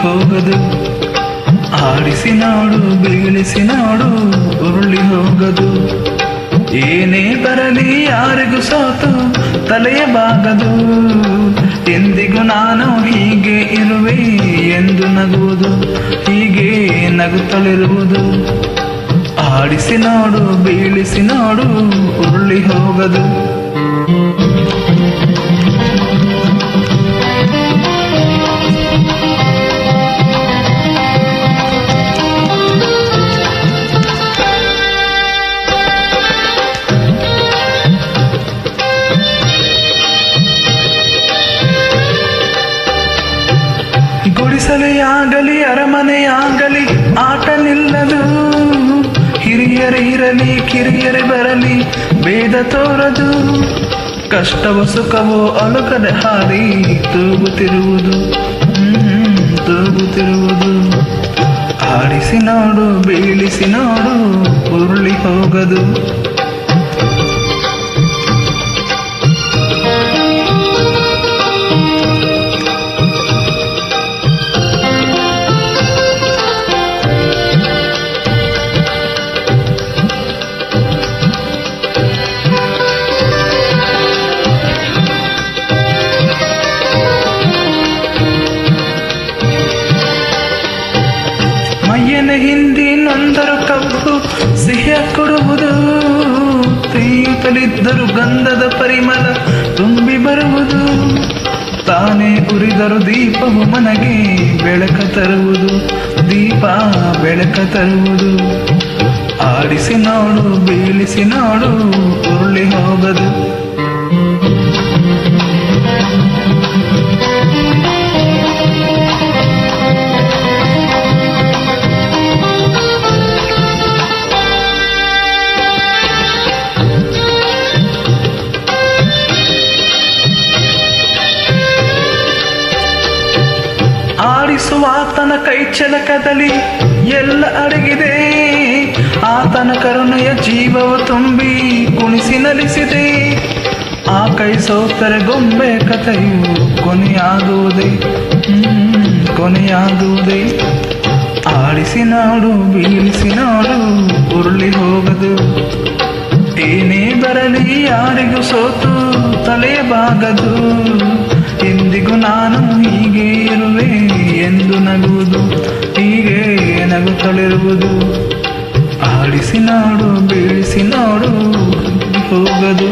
ಹೋಗದು. ಆಡಿಸಿ ನೋಡು ಬೀಳಿಸಿ ನೋಡು ಉರುಳಿ ಹೋಗದು. ಏನೇ ಬರಲಿ ಯಾರಿಗೂ ಸೋತು ತಲೆಯ ಬಾಗದು. ಎಂದಿಗೂ ನಾನು ಹೀಗೆ ಇರುವೆ ಎಂದು ನಗುವುದು, ಹೀಗೆ ನಗುತ್ತಲಿರುವುದು. ಆಡಿಸಿ ನೋಡು ಬೀಳಿಸಿ ನೋಡು ಉರುಳಿ ಹೋಗದು. ಗುಡಿಸಲೆಯಾಗಲಿ ಅರಮನೆಯಾಗಲಿ ಆಟ ನಿಲ್ಲದು. ಹಿರಿಯರೇ ಇರಲಿ ಕಿರಿಯರೇ ಬರಲಿ ಭೇದ ತೋರದು. ಕಷ್ಟವೋ ಸುಖವೋ ಅಲುಕದೆ ಹಾರಿ ತೂಗುತ್ತಿರುವುದು, ತೂಗುತ್ತಿರುವುದು. ಆಡಿಸಿ ನೋಡು ಬೀಳಿಸಿ ನೋಡು ಉರುಳಿ ಹೋಗದು. ಮೈಯನ ಹಿಂದಿ ನೊಂದರು ಕಬ್ಬು ಸಿಹಿಯ ಕೊಡುವುದು. ತೆಯ್ಯುತ್ತಲಿದ್ದರು ಗಂಧದ ಪರಿಮಳ ತುಂಬಿ ಬರುವುದು. ತಾನೇ ಉರಿದರು ದೀಪವು ಮನಗೆ ಬೆಳಕ ತರುವುದು, ದೀಪ ಬೆಳಕ ತರುವುದು. ಆಡಿಸಿ ನೋಡು ಬೀಳಿಸಿ ನೋಡು ಉರುಳಿ ಹೋಗದು. ಆಡಿಸುವ ಆತನ ಕೈ ಚಲಕದಲ್ಲಿ ಎಲ್ಲ ಅಡಗಿದೆ. ಆತನ ಕರುಣೆಯ ಜೀವವು ತುಂಬಿ ಕುಣಿಸಿ ನಲಿಸಿದೆ. ಆ ಕೈ ಸೋತರೆ ಗೊಂಬೆ ಕಥೆಯು ಕೊನೆಯಾಗುವುದೇ, ಕೊನೆಯಾಗುವುದೇ. ಆಡಿಸಿ ನೋಡು ಬೀಳಿಸಿ ನೋಡು ಉರುಳಿ ಹೋಗದು. ಏನೇ ಬರಲಿ ಯಾರಿಗೂ ಸೋತು ತಲೆಯ ಬಾಗದು. ಎಂದಿಗೂ ನಾನು ಹೀಗೆ ಇರುವೆ ಎಂದು ನಗುವುದು, ಹೀಗೆ ನಗುತ್ತಲಿರುವುದು. ಆಡಿಸಿ ನೋಡು ಬೀಳಿಸಿ ನೋಡು ಹೋಗದು.